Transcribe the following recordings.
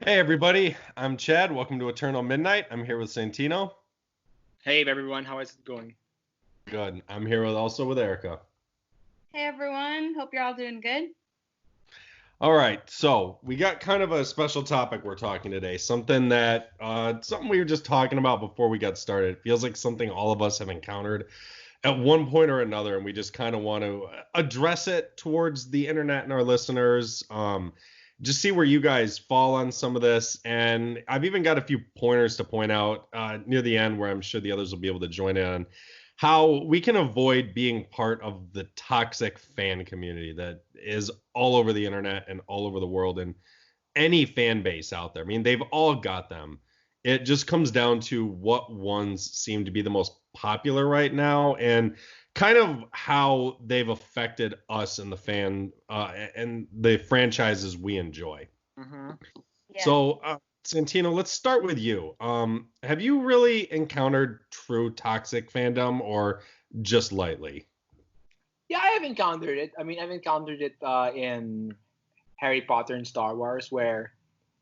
Hey everybody, I'm Chad. Welcome to Eternal Midnight. I'm here with Santino. Hey everyone, how is it going? Good. I'm here also with Erica. Hey everyone, hope you're all doing good. All right, so we got kind of a special topic we're talking today. Something we were just talking about before we got started. It feels like something all of us have encountered at one point or another, and we just kind of want to address it towards the internet and our listeners. Just see where you guys fall on some of this, and I've even got a few pointers to point out near the end where I'm sure the others will be able to join in on how we can avoid being part of the toxic fan community that is all over the internet and all over the world and any fan base out there. I mean, they've all got them. It just comes down to what ones seem to be the most popular right now and kind of how they've affected us and the fan and the franchises we enjoy. Mm-hmm. Yeah. So, Santino, let's start with you. Have you really encountered true toxic fandom or just lightly? Yeah, I have encountered it. I mean, I've encountered it in Harry Potter and Star Wars, where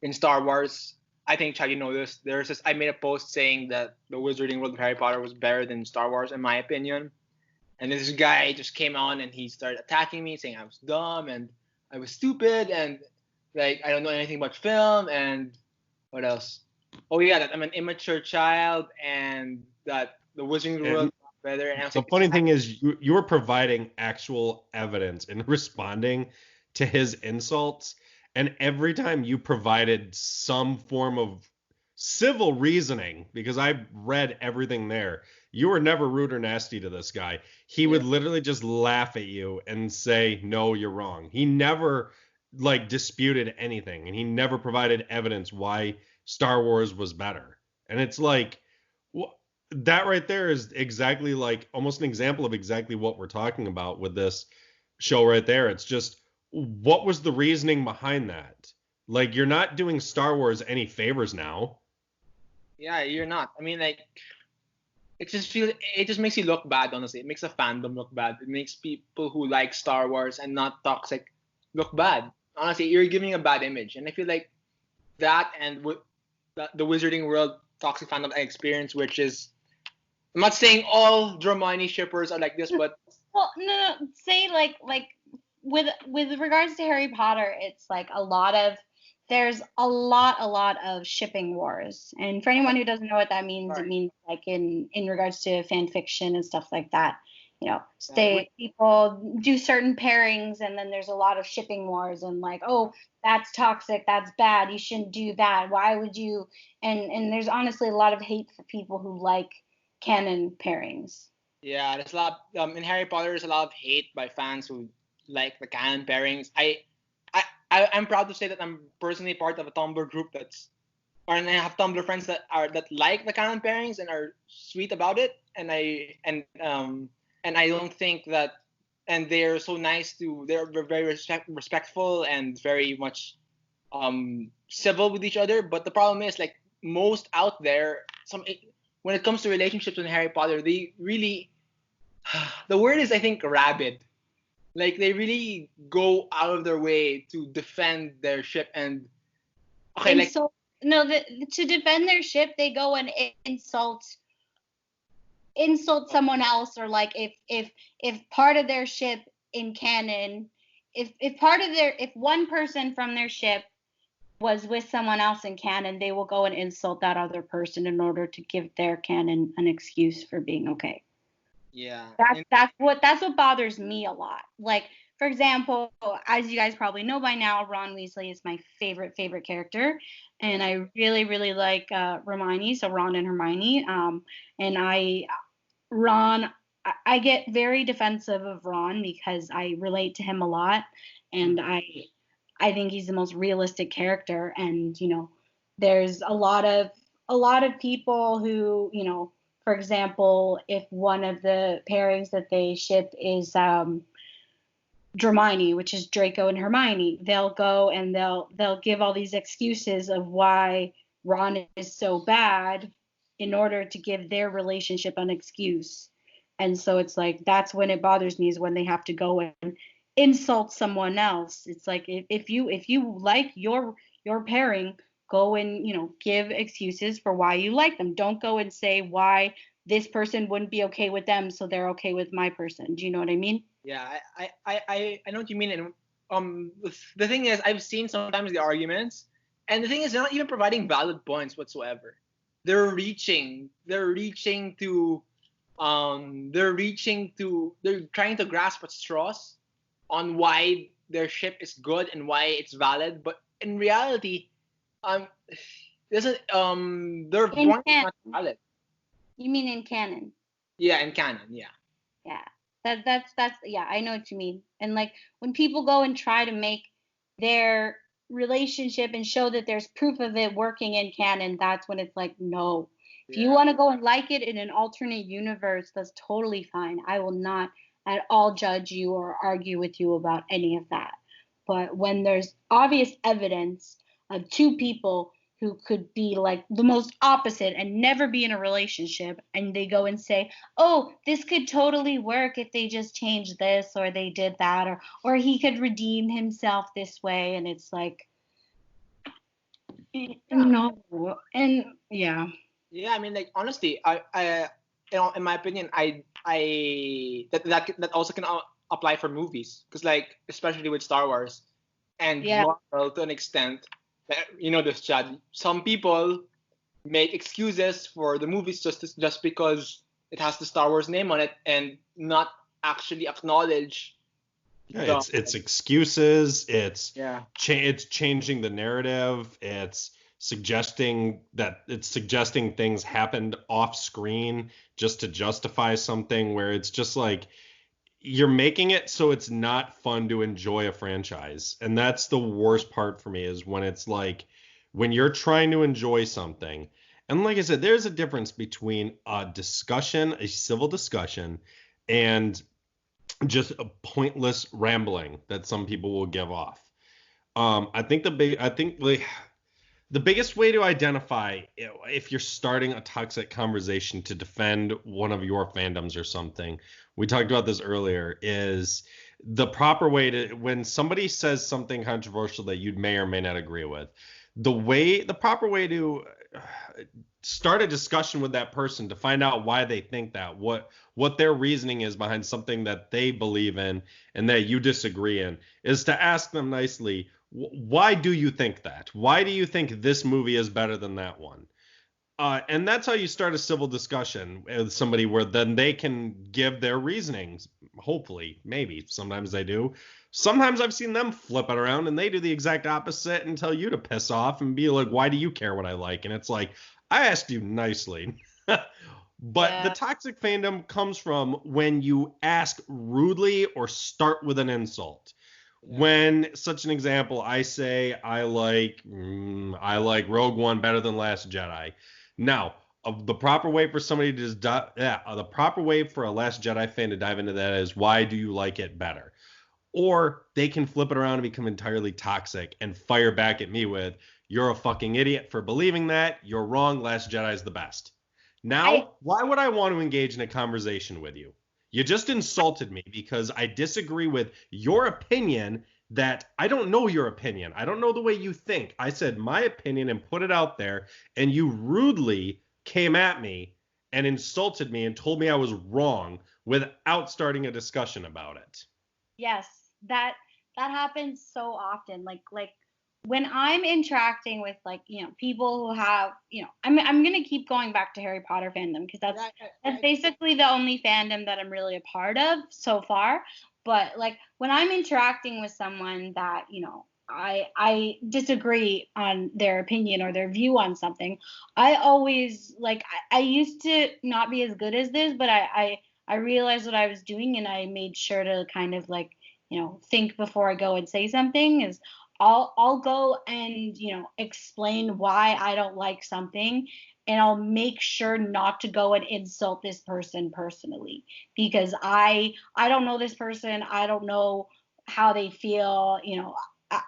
in Star Wars, I think Chad, you know this. There's this. I made a post saying that the Wizarding World of Harry Potter was better than Star Wars, in my opinion. And this guy just came on and he started attacking me, saying I was dumb and I was stupid and like I don't know anything about film and what else? Oh yeah, that I'm an immature child and that the Wizarding World And is better. And I was the like, funny thing is, you were providing actual evidence in responding to his insults. And every time you provided some form of civil reasoning, because I read everything there, you were never rude or nasty to this guy. He yeah, would literally just laugh at you and say, "No, you're wrong." He never like disputed anything, and he never provided evidence why Star Wars was better. And it's like, that right there is exactly like almost an example of exactly what we're talking about with this show right there. It's just, what was the reasoning behind that? Like, you're not doing Star Wars any favors now. yeah, you're not. I mean, like it just makes you look bad. Honestly, it makes a fandom look bad. It makes people who like Star Wars and not toxic look bad. Honestly, you're giving a bad image, and I feel like that and the Wizarding World toxic fandom I experience, which is I'm not saying all Hermione shippers are like this, but Well, no, say like with regards to Harry Potter, it's like there's a lot of shipping wars. And for anyone who doesn't know what that means, it right, means like in regards to fan fiction and stuff like that. yeah, Stay people do certain pairings and then there's a lot of shipping wars and like, oh, that's toxic, that's bad, you shouldn't do that. Why would you? And there's honestly a lot of hate for people who like canon pairings. yeah, there's a lot. In Harry Potter, there's a lot of hate by fans who like the canon pairings. I'm proud to say that I'm personally part of a Tumblr group and I have Tumblr friends that like the canon pairings and are sweet about it. And I don't think that, and they're so nice they're very respectful and very much civil with each other. But the problem is like most out there, when it comes to relationships in Harry Potter, they really the word is I think rabid. Like they really go out of their way to defend their ship and okay, like Insult no the, to defend their ship they go and insult someone else, or like if part of their ship in canon, if part of their if one person from their ship was with someone else in canon, they will go and insult that other person in order to give their canon an excuse for being okay. yeah, That's and that's what bothers me a lot. Like, for example, as you guys probably know by now, Ron Weasley is my favorite character, and yeah, I really like Hermione. So Ron and Hermione. And Ron, I get very defensive of Ron because I relate to him a lot, and mhm, I think he's the most realistic character. And there's a lot of people who, for example, if one of the pairings that they ship is Hermione, which is Draco and Hermione, they'll go and they'll give all these excuses of why Ron is so bad in order to give their relationship an excuse. And so it's like that's when it bothers me, is when they have to go and insult someone else. It's like if you like your pairing, go and, give excuses for why you like them. Don't go and say why this person wouldn't be okay with them, so they're okay with my person. Do you know what I mean? Yeah, I know what you mean. And the thing is, I've seen sometimes the arguments, and the thing is, they're not even providing valid points whatsoever. They're reaching to, they're trying to grasp at straws on why their ship is good and why it's valid. But in reality, um, their In point is canon. not valid. You mean in canon? Yeah, in canon, yeah. Yeah. That's yeah, I know what you mean. And like when people go and try to make their relationship and show that there's proof of it working in canon, that's when it's like, no. If you Yeah. want to go and like it in an alternate universe, that's totally fine. I will not at all judge you or argue with you about any of that. But when there's obvious evidence of two people who could be like the most opposite and never be in a relationship, and they go and say, oh, this could totally work if they just changed this or they did that, or he could redeem himself this way, and it's like, no. And yeah. Yeah, I mean, like honestly, in my opinion, that also can apply for movies, because like especially with Star Wars and Yeah. Marvel to an extent, this, Chad. Some people make excuses for the movies just because it has the Star Wars name on it, and not actually acknowledge Yeah, the it's excuses. yeah. It's changing the narrative. It's suggesting things happened off screen just to justify something, where it's just like you're making it so it's not fun to enjoy a franchise. And that's the worst part for me, is when it's like when you're trying to enjoy something. And like I said, there's a difference between a civil discussion, and just a pointless rambling that some people will give off. I think like the biggest way to identify if you're starting a toxic conversation to defend one of your fandoms or something, we talked about this earlier, is the proper way to, when somebody says something controversial that you may or may not agree with, the proper way to start a discussion with that person to find out why they think that, what their reasoning is behind something that they believe in and that you disagree in, is to ask them nicely, why do you think that? Why do you think this movie is better than that one? And that's how you start a civil discussion with somebody, where then they can give their reasonings. Hopefully, maybe. Sometimes they do. Sometimes I've seen them flip it around and they do the exact opposite and tell you to piss off and be like, why do you care what I like? And it's like, I asked you nicely. But the toxic fandom comes from when you ask rudely or start with an insult. Yeah. When, such an example, I say I like Rogue One better than Last Jedi. Now, the proper way for somebody to just the proper way for a Last Jedi fan to dive into that is, why do you like it better? Or they can flip it around and become entirely toxic and fire back at me with, you're a fucking idiot for believing that. You're wrong. Last Jedi is the best. Now, why would I want to engage in a conversation with you? You just insulted me because I disagree with your opinion, that I don't know your opinion. I don't know the way you think. I said my opinion and put it out there, and you rudely came at me and insulted me and told me I was wrong without starting a discussion about it. Yes, that happens so often. Like when I'm interacting with like, people who have, I'm gonna keep going back to Harry Potter fandom, because that's basically the only fandom that I'm really a part of so far. But like when I'm interacting with someone that, I disagree on their opinion or their view on something, I always like I used to not be as good as this, but I realized what I was doing, and I made sure to kind of like, think before I go and say something. Is I'll go and, explain why I don't like something, and I'll make sure not to go and insult this person personally, because I don't know this person. I don't know how they feel.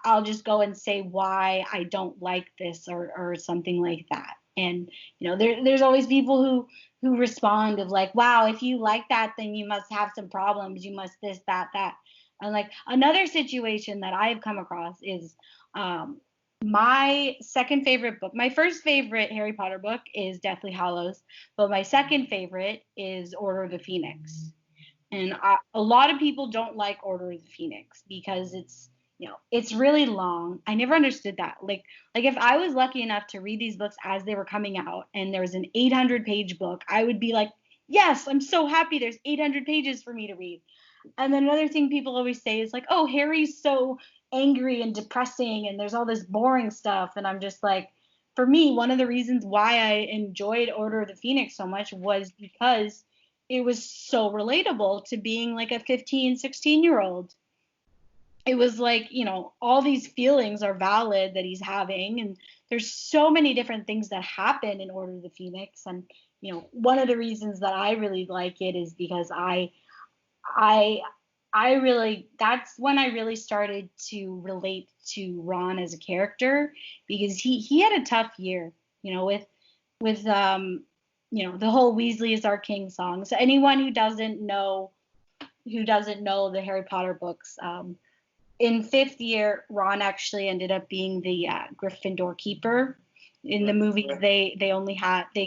I'll just go and say why I don't like this, or something like that. And there's always people who respond of like, wow, if you like that, then you must have some problems. You must this, that. And like another situation that I've come across is My second favorite book, my first favorite Harry Potter book is Deathly Hallows, but my second favorite is Order of the Phoenix. And a lot of people don't like Order of the Phoenix because it's really long. I never understood that. Like if I was lucky enough to read these books as they were coming out and there was an 800-page book, I would be like, yes, I'm so happy there's 800 pages for me to read. And then another thing people always say is like, oh, Harry's so angry and depressing and there's all this boring stuff. And I'm just like, for me, one of the reasons why I enjoyed Order of the Phoenix so much was because it was so relatable to being like a 15, 16-year-old. It was like, all these feelings are valid that he's having. And there's so many different things that happen in Order of the Phoenix. And, one of the reasons that I really like it is because that's when I really started to relate to Ron as a character, because he had a tough year, with the whole Weasley is our king song. So anyone who doesn't know the Harry Potter books, in fifth year, Ron actually ended up being the Gryffindor keeper. In the movies, they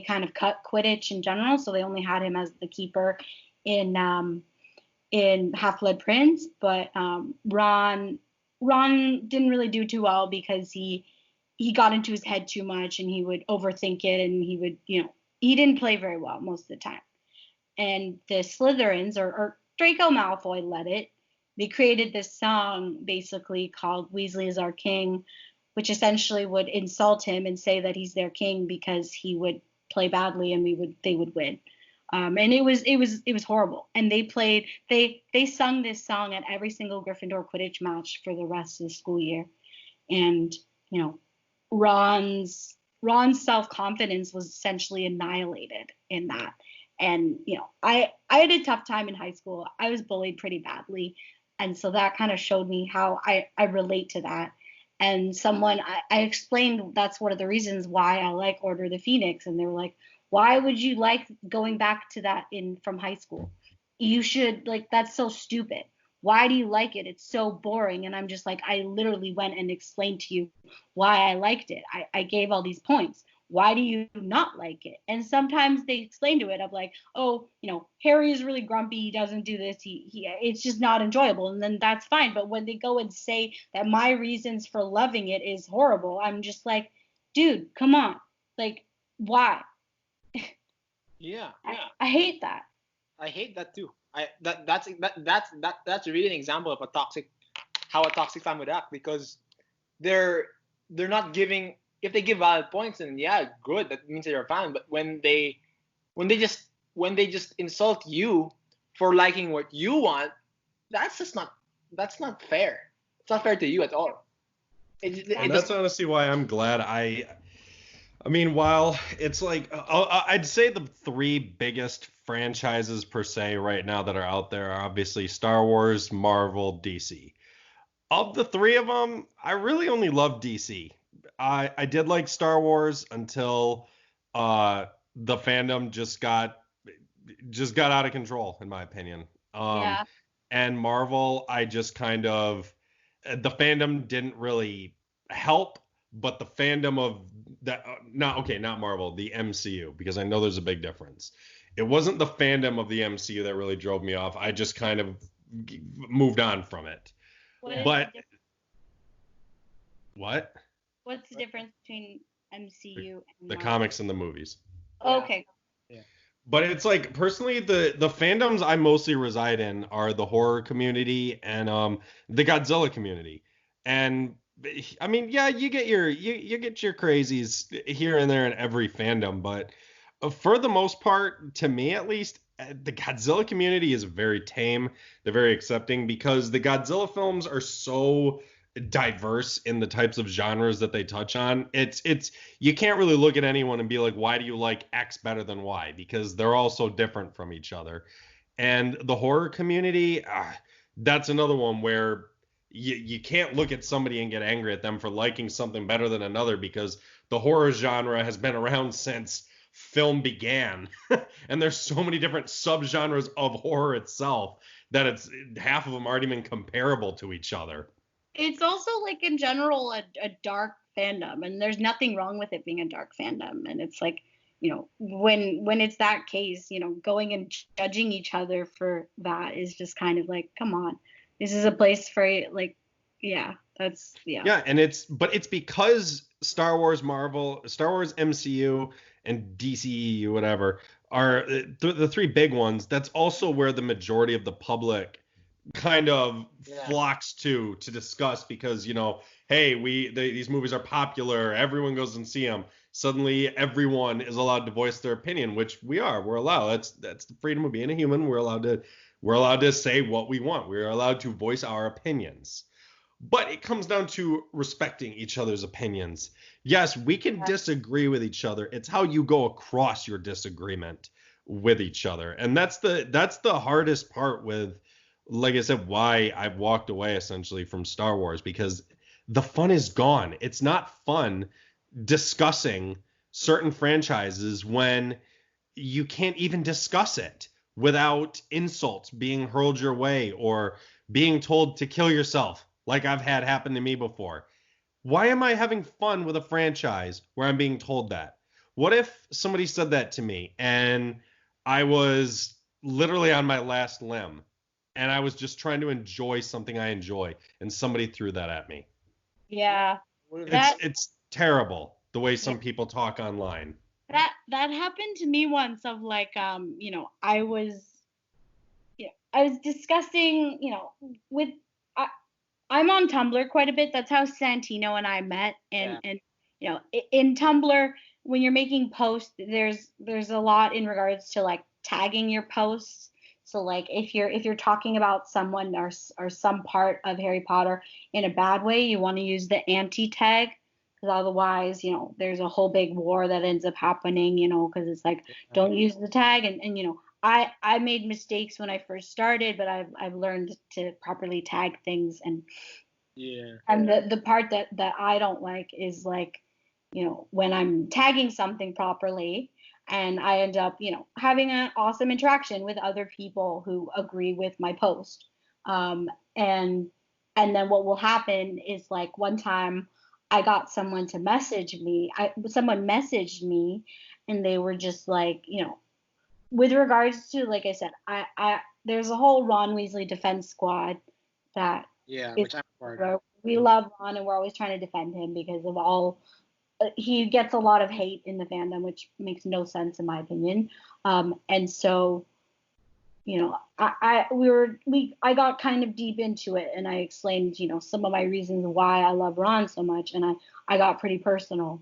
kind of cut Quidditch in general, so they only had him as the keeper in Half-Blood Prince. But Ron didn't really do too well because he got into his head too much and he would overthink it, and he would he didn't play very well most of the time. And the Slytherins, or Draco Malfoy led it. They created this song basically called Weasley is Our King, which essentially would insult him and say that he's their king because he would play badly and they would win. And it was horrible. And they sung this song at every single Gryffindor Quidditch match for the rest of the school year. And, Ron's self-confidence was essentially annihilated in that. And, I had a tough time in high school. I was bullied pretty badly. And so that kind of showed me how I relate to that. And I explained that's one of the reasons why I like Order of the Phoenix. And they were like, why would you like going back to that from high school? You should, that's so stupid. Why do you like it? It's so boring. And I'm just like, I literally went and explained to you why I liked it. I gave all these points. Why do you not like it? And sometimes they explain to it of like, oh, Harry is really grumpy. He doesn't do this. It's just not enjoyable. And then that's fine. But when they go and say that my reasons for loving it is horrible, I'm just like, dude, come on. Like, why? Yeah. I hate that. I hate that too. That's really an example of how a toxic fan would act, because they're not giving. If they give valid points, then yeah, good. That means they're a fan. But when they just insult you for liking what you want, that's not fair. It's not fair to you at all. That's honestly why I'm glad I mean, while it's like, I'd say the three biggest franchises per se right now that are out there are obviously Star Wars, Marvel, DC. Of the three of them, I really only love DC. I did like Star Wars until the fandom just got out of control, in my opinion. Yeah. And Marvel, I just kind of, the fandom didn't really help, but the fandom of that, not Marvel, the MCU, because I know there's a big difference. It wasn't the fandom of the MCU that really drove me off. I just kind of moved on from it. What? What's the difference between MCU and the comics and the movies? Okay. Yeah. But it's like, personally, the fandoms I mostly reside in are the horror community and the Godzilla community. And I mean, yeah, you get your crazies here and there in every fandom, but for the most part, to me at least, the Godzilla community is very tame. They're very accepting because the Godzilla films are so diverse in the types of genres that they touch on. It's you can't really look at anyone and be like, why do you like X better than Y? Because they're all so different from each other. And the horror community, that's another one where you can't look at somebody and get angry at them for liking something better than another, because the horror genre has been around since film began. And there's so many different subgenres of horror itself that it's half of them aren't even comparable to each other. It's also, like, in general, a dark fandom, and there's nothing wrong with it being a dark fandom. And it's like, when it's that case, going and judging each other for that is just kind of like, come on, this is a place for like, yeah, that's yeah. Yeah, and it's because Star Wars MCU, and DCEU, whatever, are the three big ones. That's also where the majority of the public kind of flocks to discuss, because hey, these movies are popular, everyone goes and see them. Suddenly everyone is allowed to voice their opinion, which we're allowed. That's the freedom of being a human. We're allowed to say what we want. We're allowed to voice our opinions. But it comes down to respecting each other's opinions. Yes, we can disagree with each other. It's how you go across your disagreement with each other. And that's the hardest part with, like I said, why I've walked away essentially from Star Wars, because the fun is gone. It's not fun discussing certain franchises when you can't even discuss it without insults being hurled your way or being told to kill yourself, like I've had happen to me before. Why am I having fun with a franchise where I'm being told that? What if somebody said that to me and I was literally on my last limb and I was just trying to enjoy something I enjoy and somebody threw that at me? Yeah. It's terrible the way some people talk online. That happened to me once, of like, I was discussing, with, I'm on Tumblr quite a bit. That's how Santino and I met. And in Tumblr, when you're making posts, there's a lot in regards to like tagging your posts. So like if you're talking about someone or some part of Harry Potter in a bad way, you want to use the anti tag, because otherwise, there's a whole big war that ends up happening, because it's like, don't use the tag. And I made mistakes when I first started, but I've learned to properly tag things. And and the part that I don't like is like, when I'm tagging something properly and I end up, having an awesome interaction with other people who agree with my post. And then what will happen is, like, one time I got someone to message me. Someone messaged me and they were just like, with regards to, like I said, I there's a whole Ron Weasley defense squad that which I'm part of. We love Ron and we're always trying to defend him because of all he gets a lot of hate in the fandom, which makes no sense in my opinion. And so, I got kind of deep into it and I explained, some of my reasons why I love Ron so much, and I got pretty personal.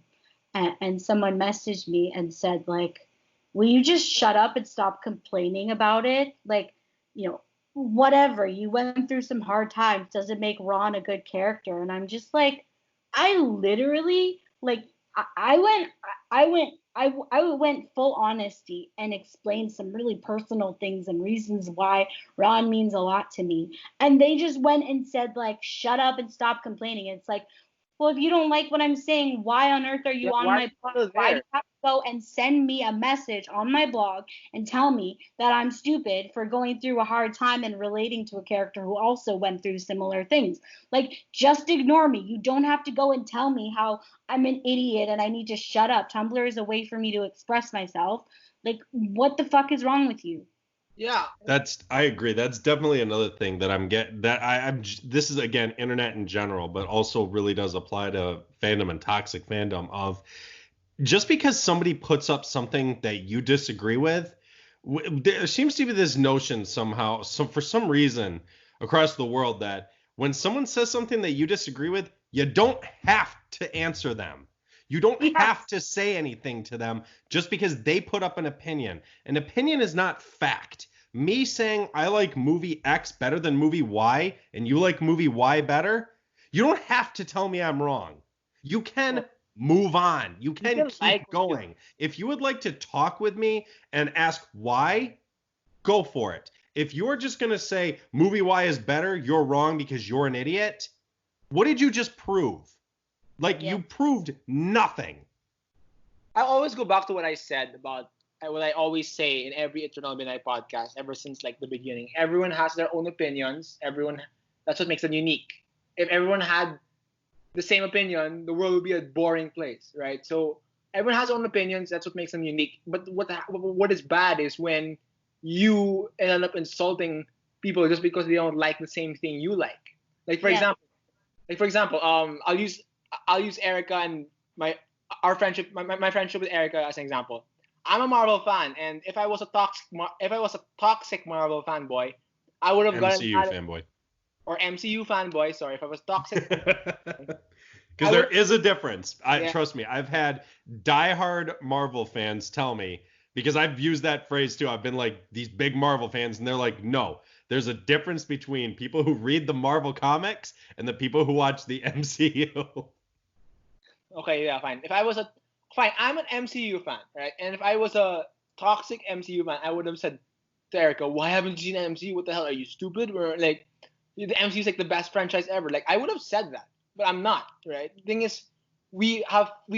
And someone messaged me and said, like, will you just shut up and stop complaining about it? Like, whatever, you went through some hard times. Does it make Ron a good character? And I'm just like, I literally, like, I went full honesty and explained some really personal things and reasons why Ron means a lot to me. And they just went and said, like, shut up and stop complaining. It's like, well, if you don't like what I'm saying, why on earth are you on my blog? Why do you have to go and send me a message on my blog and tell me that I'm stupid for going through a hard time and relating to a character who also went through similar things? Like, just ignore me. You don't have to go and tell me how I'm an idiot and I need to shut up. Tumblr is a way for me to express myself. Like, what the fuck is wrong with you? Yeah, I agree. That's definitely another thing that I'm this is, again, internet in general, but also really does apply to fandom and toxic fandom. Of just because somebody puts up something that you disagree with, there seems to be this notion somehow, for some reason across the world, that when someone says something that you disagree with, you don't have to answer them. You don't have to say anything to them just because they put up an opinion. An opinion is not fact. Me saying I like movie X better than movie Y and you like movie Y better, you don't have to tell me I'm wrong. You can move on. You can keep going. If you would like to talk with me and ask why, go for it. If you're just going to say movie Y is better, you're wrong because you're an idiot, what did you just prove? Like, you proved nothing. I always go back to what I said about what I always say in every Eternal Midnight podcast ever since, like, the beginning. Everyone has their own opinions. That's what makes them unique. If everyone had the same opinion, the world would be a boring place, right? So everyone has their own opinions. That's what makes them unique. But what is bad is when you end up insulting people just because they don't like the same thing you like. Like for Yeah. example, I'll use Erica and our friendship, my friendship with Erica as an example. I'm a Marvel fan, and if I was a toxic Marvel fanboy, I would have gotten MCU mad at, fanboy. or MCU fanboy. Sorry, if I was toxic, Because I there would. is a difference. Yeah. Trust me, I've had diehard Marvel fans tell me, because I've used that phrase too. I've been like these big Marvel fans, and they're like, no, there's a difference between people who read the Marvel comics and the people who watch the MCU. Okay, yeah, fine. Fine, I'm an MCU fan, right? And if I was a toxic MCU fan, I would have said to Erica, "Why haven't you seen MCU? What the hell? Are you stupid?" Or like, the MCU is like the best franchise ever. Like, I would have said that, but I'm not, right? The thing is, we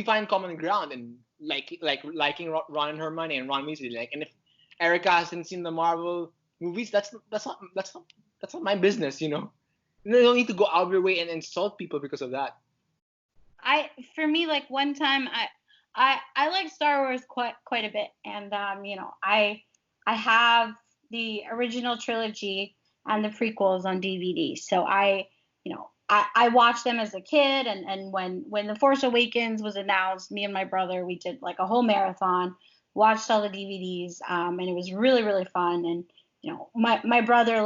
find common ground in liking Ron and Hermione and Ron Weasley. Like, and if Erica hasn't seen the Marvel movies, that's not my business, you know. You don't need to go out of your way and insult people because of that. For me, like one time I like Star Wars quite a bit, and I have the original trilogy and the prequels on DVD. So I watched them as a kid, and when The Force Awakens was announced, me and my brother, we did like a whole marathon, watched all the DVDs, and it was really really fun. And my brother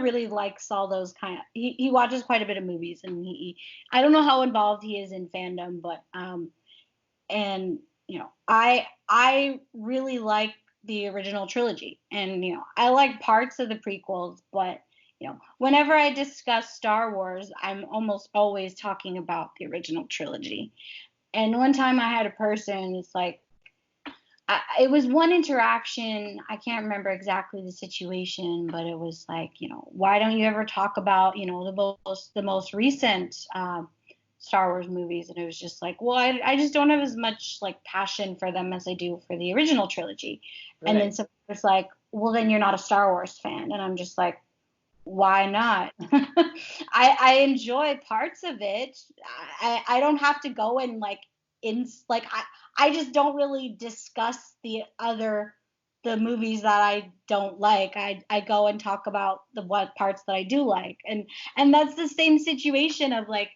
really likes all those he watches quite a bit of movies, and I don't know how involved he is in fandom, but and I really like the original trilogy, and I like parts of the prequels, but whenever I discuss Star Wars, I'm almost always talking about the original trilogy. And one time I had a person, it's like it was one interaction. I can't remember exactly the situation, but it was like, why don't you ever talk about, the most recent Star Wars movies? And it was just like, well, I just don't have as much like passion for them as I do for the original trilogy. Right. And then someone was like, well, then you're not a Star Wars fan. And I'm just like, why not? I enjoy parts of it. I don't have to go and I just don't really discuss the movies that I don't like. I go and talk about what parts that I do like. And that's the same situation of like,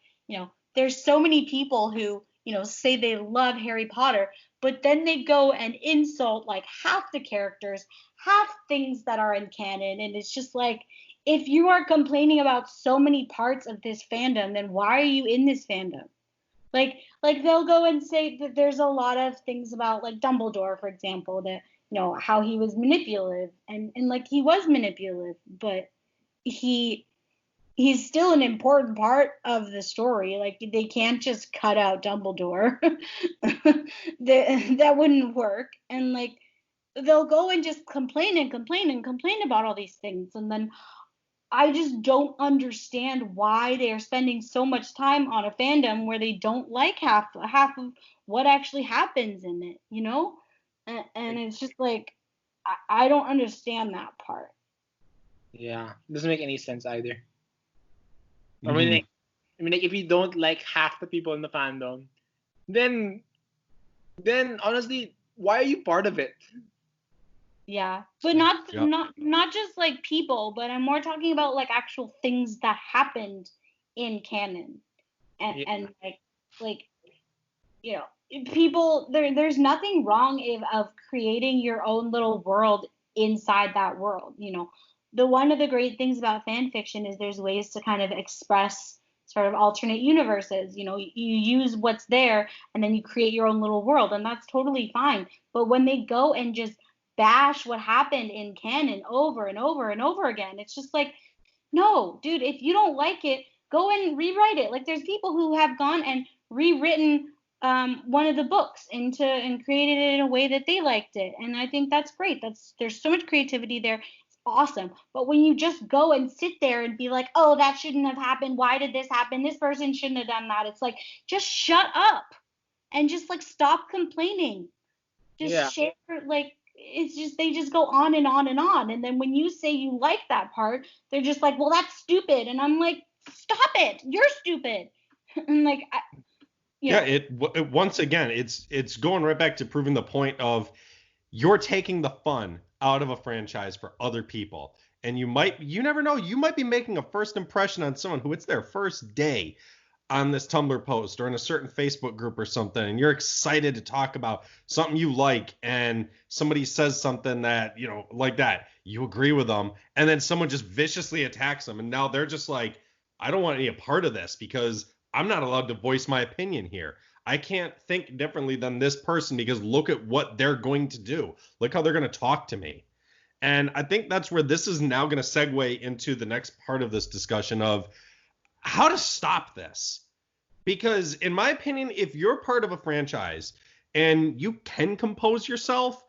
there's so many people who, say they love Harry Potter, but then they go and insult like half the characters, half things that are in canon. And it's just like, if you are complaining about so many parts of this fandom, then why are you in this fandom? Like they'll go and say that there's a lot of things about like Dumbledore, for example, that how he was manipulative, and like he was manipulative, but he's still an important part of the story. Like they can't just cut out Dumbledore. That wouldn't work. And like they'll go and just complain and complain and complain about all these things, and then I just don't understand why they are spending so much time on a fandom where they don't like half of what actually happens in it, And it's just like I don't understand that part. Yeah, doesn't make any sense either. Mm-hmm. I mean, like if you don't like half the people in the fandom, then honestly, why are you part of it? Yeah, but not just like people, but I'm more talking about like actual things that happened in canon, and like people there's nothing wrong of creating your own little world inside that world. The one of the great things about fan fiction is there's ways to kind of express sort of alternate universes. You use what's there and then you create your own little world, and that's totally fine. But when they go and just bash what happened in canon over and over and over again, it's just like, no, dude, if you don't like it, go and rewrite it. Like there's people who have gone and rewritten one of the books and created it in a way that they liked it, and I think that's great. There's so much creativity there. It's awesome. But when you just go and sit there and be like, oh, that shouldn't have happened, why did this happen, this person shouldn't have done that, it's like, just shut up and just like stop complaining. Just share, like, it's just they just go on and on and on, and then when you say you like that part, they're just like, well, that's stupid, and I'm like, stop it, you're stupid. And like, Yeah, it once again, it's going right back to proving the point of you're taking the fun out of a franchise for other people. And you never know, you might be making a first impression on someone who it's their first day on this Tumblr post or in a certain Facebook group or something, and you're excited to talk about something you like, and somebody says something that, like that, you agree with them, and then someone just viciously attacks them, and now they're just like, I don't want any part of this because I'm not allowed to voice my opinion here. I can't think differently than this person because look at what they're going to do. Look how they're going to talk to me. And I think that's where this is now going to segue into the next part of this discussion of how to stop this. Because in my opinion, if you're part of a franchise and you can compose yourself,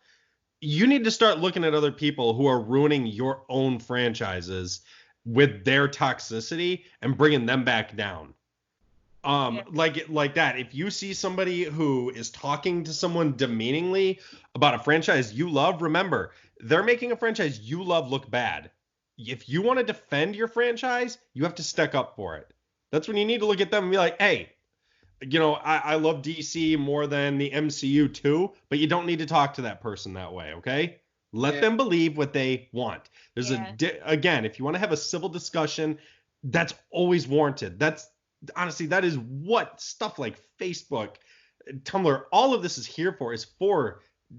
you need to start looking at other people who are ruining your own franchises with their toxicity and bringing them back down. Like that. If you see somebody who is talking to someone demeaningly about a franchise you love, remember, they're making a franchise you love look bad. If you want to defend your franchise, you have to stick up for it. That's when you need to look at them and be like, hey, I love DC more than the MCU too, but you don't need to talk to that person that way, okay? Let them believe what they want. There's again, if you want to have a civil discussion, that's always warranted. That's honestly, that is what stuff like Facebook, Tumblr, all of this is here for,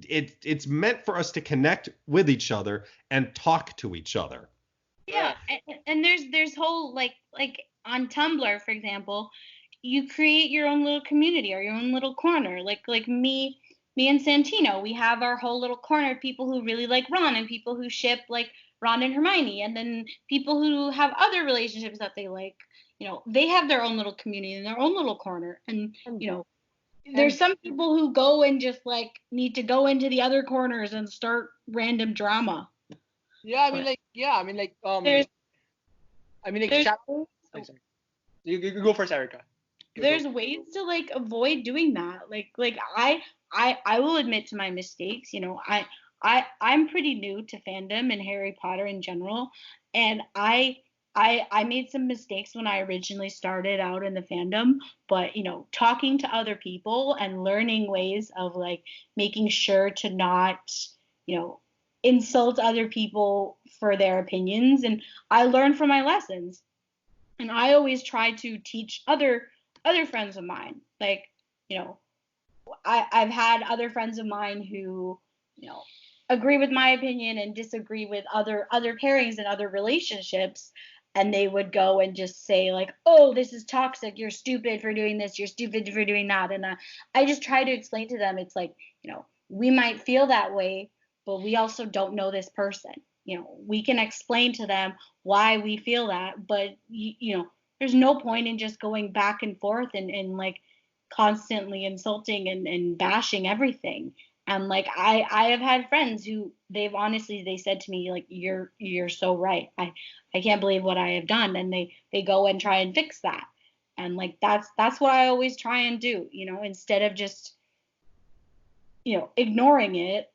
it's meant for us to connect with each other and talk to each other. Yeah, and there's whole like on Tumblr, for example, you create your own little community or your own little corner. Like me and Santino, we have our whole little corner of people who really like Ron and people who ship like Ron and Hermione, and then people who have other relationships that they like. They have their own little community and their own little corner. And there's some people who go and just like need to go into the other corners and start random drama. Yeah, I mean, you go first, Erica. There's ways to like avoid doing that. Like I will admit to my mistakes. I'm pretty new to fandom and Harry Potter in general, and I made some mistakes when I originally started out in the fandom, but talking to other people and learning ways of like making sure to not insult other people for their opinions, and I learned from my lessons. And I always try to teach other friends of mine. Like, I've had other friends of mine who, agree with my opinion and disagree with other pairings and other relationships. And they would go and just say like, oh, this is toxic. You're stupid for doing this. You're stupid for doing that. And I just try to explain to them, it's like, we might feel that way, but we also don't know this person. We can explain to them why we feel that, but there's no point in just going back and forth and like constantly insulting and bashing everything. And like I have had friends who they said to me like, you're so right. I can't believe what I have done, and they go and try and fix that. And like that's what I always try and do, instead of just ignoring it.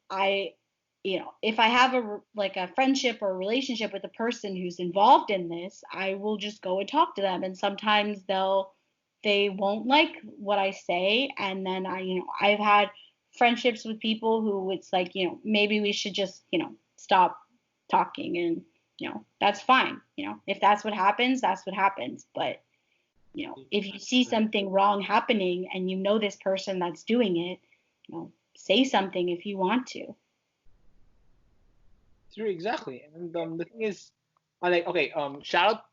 If I have a friendship or a relationship with a person who's involved in this, I will just go and talk to them. And sometimes they won't like what I say. And then I've had friendships with people who it's like, maybe we should just, stop talking, and, that's fine. If that's what happens, that's what happens. But, if you see something wrong happening and this person that's doing it, say something if you want to. True, exactly. And the thing is, shout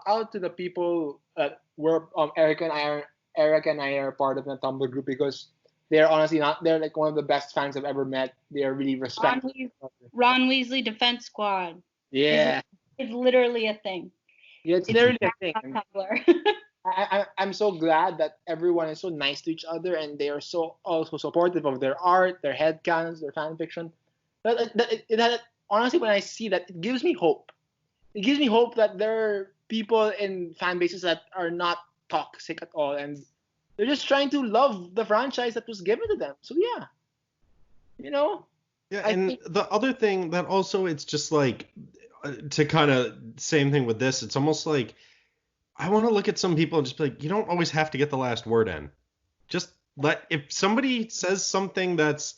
out to the people that were Erica and I are part of the Tumblr group, because they're honestly they're like one of the best fans I've ever met. They are really respectful. Ron Weasley Defense Squad. Yeah. It's literally a thing. Yeah, it's literally a thing. I'm so glad that everyone is so nice to each other, and they are so also supportive of their art, their headcanons, their fan fiction. Honestly, when I see that, it gives me hope. It gives me hope that there are people in fan bases that are not toxic at all, and they're just trying to love the franchise that was given to them. So yeah, Yeah, the other thing that also, it's just like, to kind of same thing with this, it's almost like I want to look at some people and just be like, you don't always have to get the last word in. Just if somebody says something that's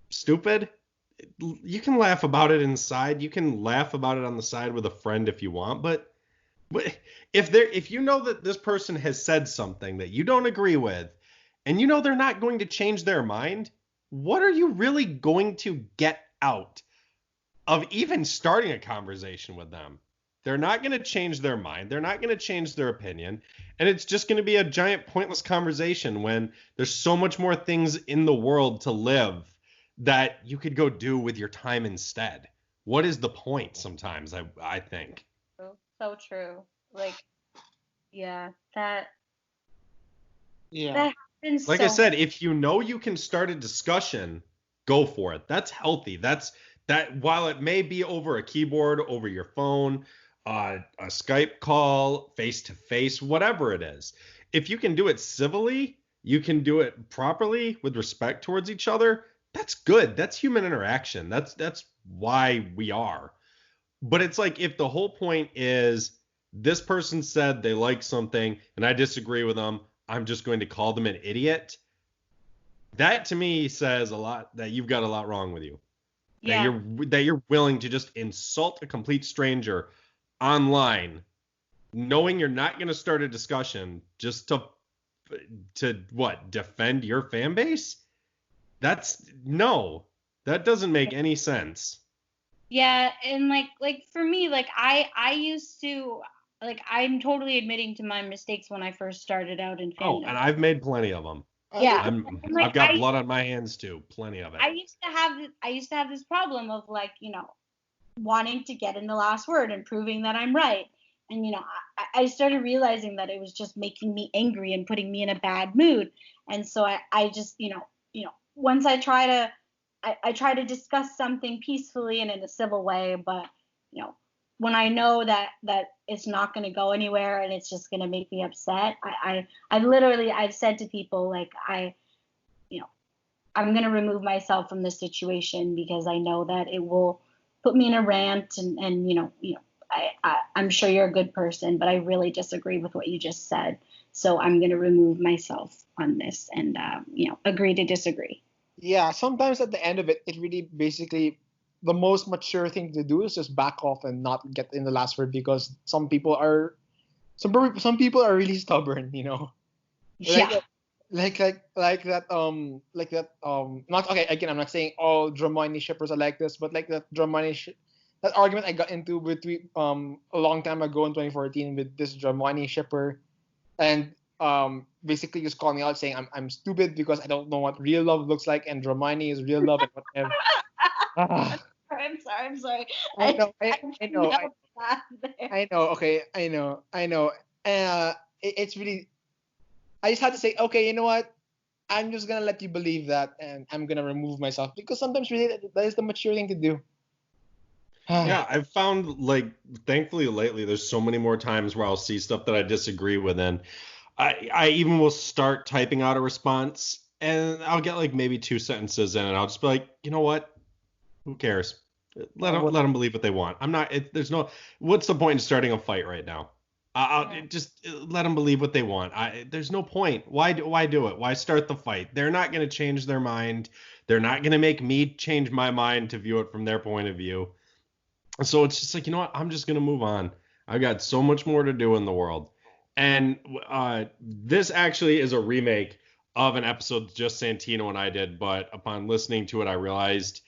stupid, you can laugh about it inside. You can laugh about it on the side with a friend if you want, but if you know that this person has said something that you don't agree with, and you know they're not going to change their mind, what are you really going to get out of even starting a conversation with them? They're not going to change their mind. They're not going to change their opinion. And it's just going to be a giant pointless conversation when there's so much more things in the world to live that you could go do with your time instead. What is the point sometimes, I think? So true. Like, yeah, Yeah. that happens Like so I said, if you know you can start a discussion, go for it. That's healthy. That while it may be over a keyboard, over your phone, a Skype call, face to face, whatever it is, if you can do it civilly, you can do it properly with respect towards each other. That's good. That's human interaction. That's why we are. But it's like if the whole point is this person said they like something and I disagree with them, I'm just going to call them an idiot. That to me says a lot that you've got a lot wrong with you. yeah. That you're willing to just insult a complete stranger online, knowing you're not going to start a discussion just to what, defend your fan base? That's no. That doesn't make any sense. Yeah, and like for me, like I used to, like, I'm totally admitting to my mistakes when I first started out in Oh, fandom. and I've made plenty of them. Yeah. I'm And, like, I've got blood on my hands too, plenty of it. I used to have this problem of, like, wanting to get in the last word and proving that I'm right. And I started realizing that it was just making me angry and putting me in a bad mood. And so I just, once I try to discuss something peacefully and in a civil way, but when I know that it's not going to go anywhere and it's just going to make me upset, I've said to people, like, you know I'm going to remove myself from this situation because I know that it will put me in a rant, and I'm sure you're a good person, but I really disagree with what you just said, so I'm going to remove myself on this and agree to disagree. Yeah, sometimes at the end of it, it really basically the most mature thing to do is just back off and not get in the last word, because some people are really stubborn, Yeah. like that not okay, again, I'm not saying all Dramani shippers are like this, but like that that argument I got into between a long time ago in 2014 with this Dramani shipper, and basically just calling me out saying I'm stupid because I don't know what real love looks like and Dramani is real love and whatever. Ah, I'm sorry. I know, I know, Felt bad there. I know. Okay, I know. It's really. I just had to say, okay, you know what? I'm just gonna let you believe that, and I'm gonna remove myself, because sometimes really that is the mature thing to do. Yeah, I've found, like, thankfully lately there's so many more times where I'll see stuff that I disagree with, and I even will start typing out a response and I'll get like maybe two sentences in and I'll just be like, you know what? Who cares? Let them believe what they want. I'm not. There's no. What's the point in starting a fight right now? I'll just let them believe what they want. There's no point. Why do it? Why start the fight? They're not going to change their mind. They're not going to make me change my mind to view it from their point of view. So it's just like, you know what? I'm just going to move on. I've got so much more to do in the world. And this actually is a remake of an episode just Santino and I did, but upon listening to it, I realized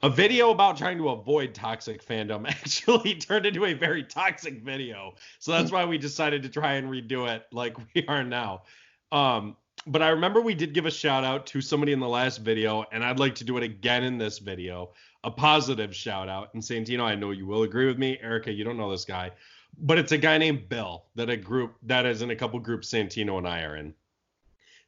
a video about trying to avoid toxic fandom actually turned into a very toxic video. So that's why we decided to try and redo it like we are now. But I remember we did give a shout out to somebody in the last video, and I'd like to do it again in this video. A positive shout out. And Santino, I know you will agree with me. Erica, you don't know this guy, but it's a guy named Bill that is in a couple groups Santino and I are in.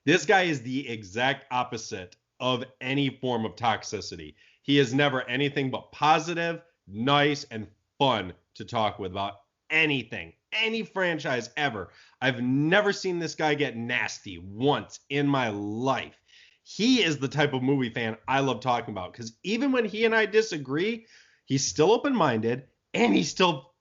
This guy is the exact opposite of any form of toxicity. He is never anything but positive, nice, and fun to talk with about anything, any franchise ever. I've never seen this guy get nasty once in my life. He is the type of movie fan I love talking about, because even when he and I disagree, he's still open-minded and he's still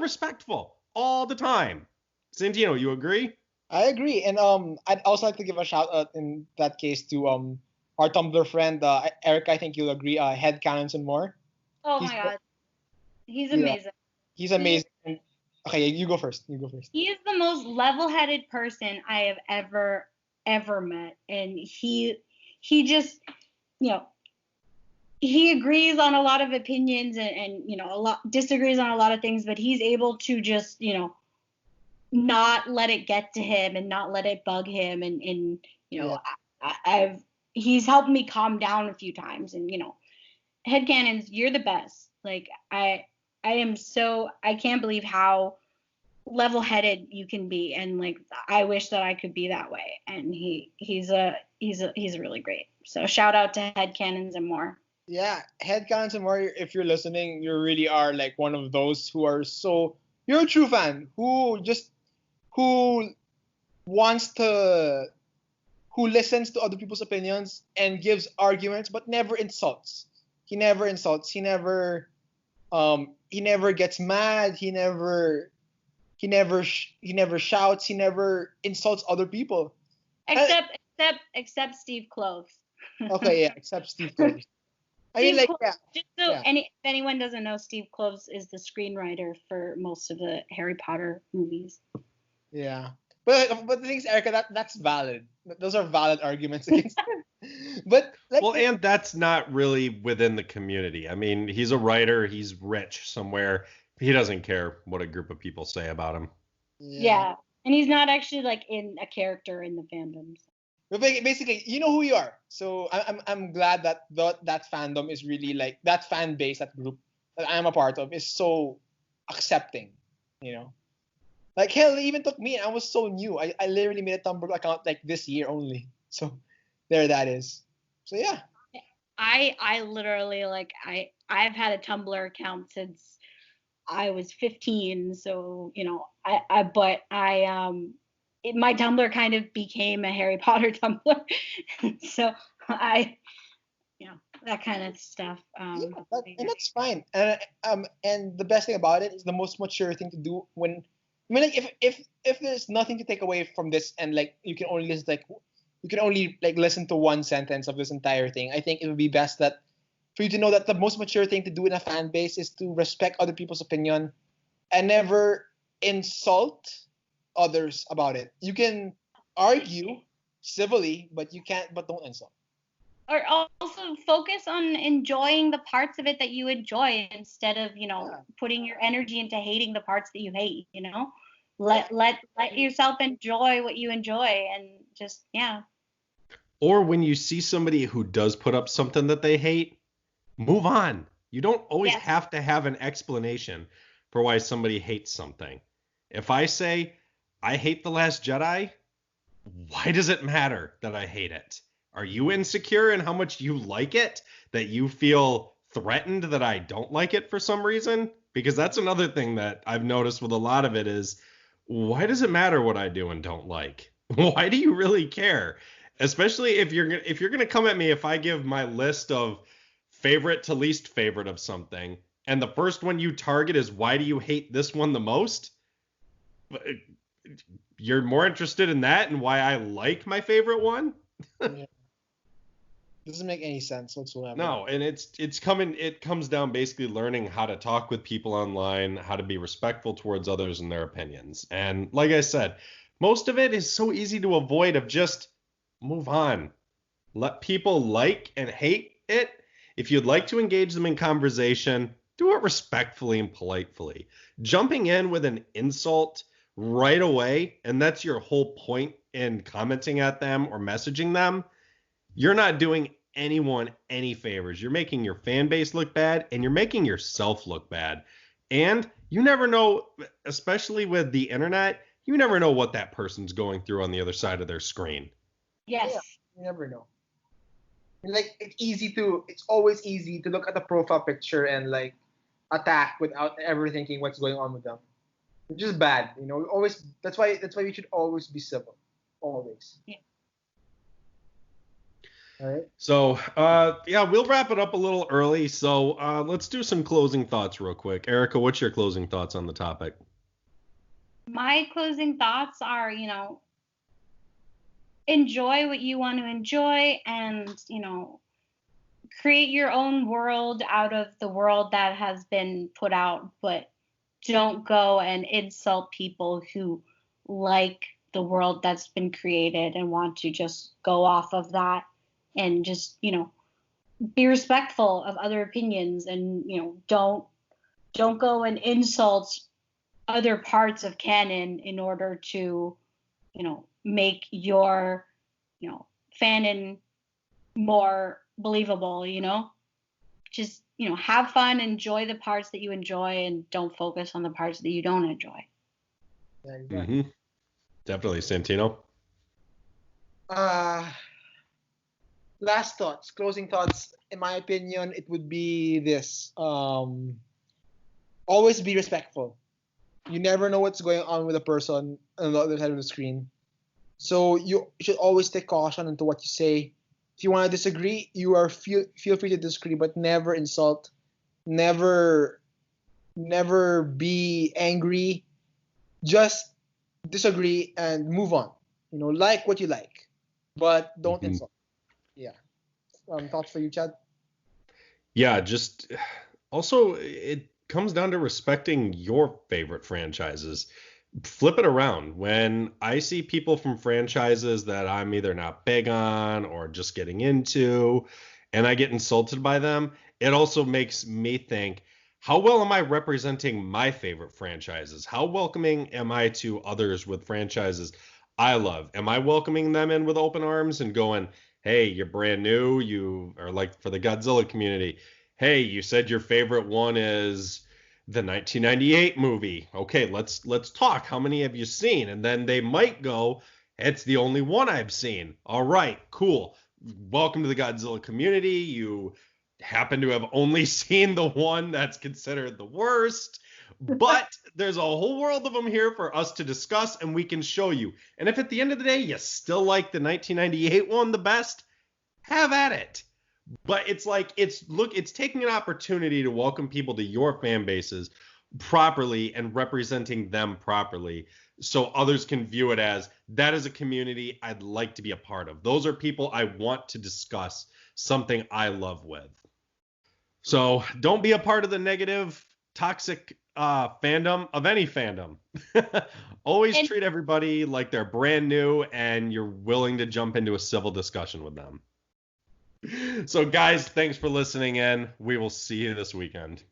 respectful all the time. Santino, you agree? I agree, and I'd also like to give a shout out in that case to our Tumblr friend Eric. I think you'll agree. Headcanons and more. Oh He's my God, he's yeah, amazing. he's amazing. Okay, you go first. You go first. He is the most level-headed person I have ever met, and he just, you know, he agrees on a lot of opinions and you know, a lot disagrees on a lot of things, but he's able to just, you know, not let it get to him and not let it bug him, and you know, he's helped me calm down a few times, and you know, headcanons, you're the best. Like I can't believe how level-headed you can be, and like I wish that I could be that way, and he's really great. So shout out to headcanons and more. Yeah, Headcanons and more. If you're listening, you really are like one of those who are so. You're a true fan who wants to who listens to other people's opinions and gives arguments, but never insults. He never insults. He never gets mad. He never shouts. He never insults other people. Except Steve Kloves. Okay, yeah, except Steve Kloves. I mean, like, yeah. Just so yeah. if anyone doesn't know, Steve Kloves is the screenwriter for most of the Harry Potter movies. Yeah, but the thing is, Erica, that's valid. Those are valid arguments against him. But like, well, and that's not really within the community. I mean, he's a writer. He's rich somewhere. He doesn't care what a group of people say about him. Yeah, and he's not actually like in a character in the fandoms. But basically, you know who you are. So I'm glad that that fandom is really like that fan base, that group that I'm a part of is so accepting. You know, like hell, they even took me. I was so new. I literally made a Tumblr account like this year only. So there that is. So yeah. I literally like I've had a Tumblr account since I was 15. So you know my Tumblr kind of became a Harry Potter Tumblr. So you know, that kind of stuff. And that's fine. And the best thing about it is the most mature thing to do when, I mean, like if there's nothing to take away from this, and like you can only listen to one sentence of this entire thing, I think it would be best that for you to know that the most mature thing to do in a fan base is to respect other people's opinion and never insult others about it. You can argue civilly, but don't insult. Or also focus on enjoying the parts of it that you enjoy instead of, you know, putting your energy into hating the parts that you hate, you know? Let yourself enjoy what you enjoy, and just Or when you see somebody who does put up something that they hate, move on. You don't always have to have an explanation for why somebody hates something. If I say I hate The Last Jedi, why does it matter that I hate it? Are you insecure in how much you like it, that you feel threatened that I don't like it for some reason? Because that's another thing that I've noticed with a lot of it is, why does it matter what I do and don't like? Why do you really care? Especially if you're going to come at me if I give my list of favorite to least favorite of something, and the first one you target is why do you hate this one the most? You're more interested in that and why I like my favorite one? Yeah. Doesn't make any sense whatsoever. No, and it comes down basically learning how to talk with people online, how to be respectful towards others and their opinions. And like I said, most of it is so easy to avoid, of just move on. Let people like and hate it. If you'd like to engage them in conversation, do it respectfully and politely. Jumping in with an insult right away, and that's your whole point in commenting at them or messaging them, you're not doing anyone any favors. You're making your fan base look bad, and you're making yourself look bad. And you never know, especially with the internet, you never know what that person's going through on the other side of their screen. Yes. Yeah, you never know. Like it's always easy to look at the profile picture and like attack without ever thinking what's going on with them. Which is bad, you know. That's why we should always be civil. Always. Yeah. All right. So, we'll wrap it up a little early. So, let's do some closing thoughts real quick. Erica, what's your closing thoughts on the topic? My closing thoughts are, enjoy what you want to enjoy and, create your own world out of the world that has been put out, but don't go and insult people who like the world that's been created and want to just go off of that and just, be respectful of other opinions and, don't go and insult other parts of canon in order to, make your, fanon more believable, just, have fun, enjoy the parts that you enjoy and don't focus on the parts that you don't enjoy. Mm-hmm. Definitely. Santino? Last thoughts, closing thoughts. In my opinion, it would be this: always be respectful. You never know what's going on with a person on the other side of the screen, so you should always take caution into what you say. If you want to disagree, you are feel free to disagree, but never insult, never be angry. Just disagree and move on. Like what you like, but don't insult. Yeah. Thoughts for you, Chad? Yeah, just also it comes down to respecting your favorite franchises. Flip it around. When I see people from franchises that I'm either not big on or just getting into, and I get insulted by them, it also makes me think, how well am I representing my favorite franchises? How welcoming am I to others with franchises I love? Am I welcoming them in with open arms and going, hey, you're brand new, you are like for the Godzilla community, hey, you said your favorite one is the 1998 movie. Okay, let's talk. How many have you seen? And then they might go, it's the only one I've seen. All right, cool. Welcome to the Godzilla community. You happen to have only seen the one that's considered the worst, but there's a whole world of them here for us to discuss and we can show you. And if at the end of the day you still like the 1998 one the best, have at it. But it's like it's taking an opportunity to welcome people to your fan bases properly and representing them properly so others can view it as that is a community I'd like to be a part of. Those are people I want to discuss something I love with. So don't be a part of the negative, toxic fandom of any fandom. Always treat everybody like they're brand new and you're willing to jump into a civil discussion with them. So guys, thanks for listening in. We will see you this weekend.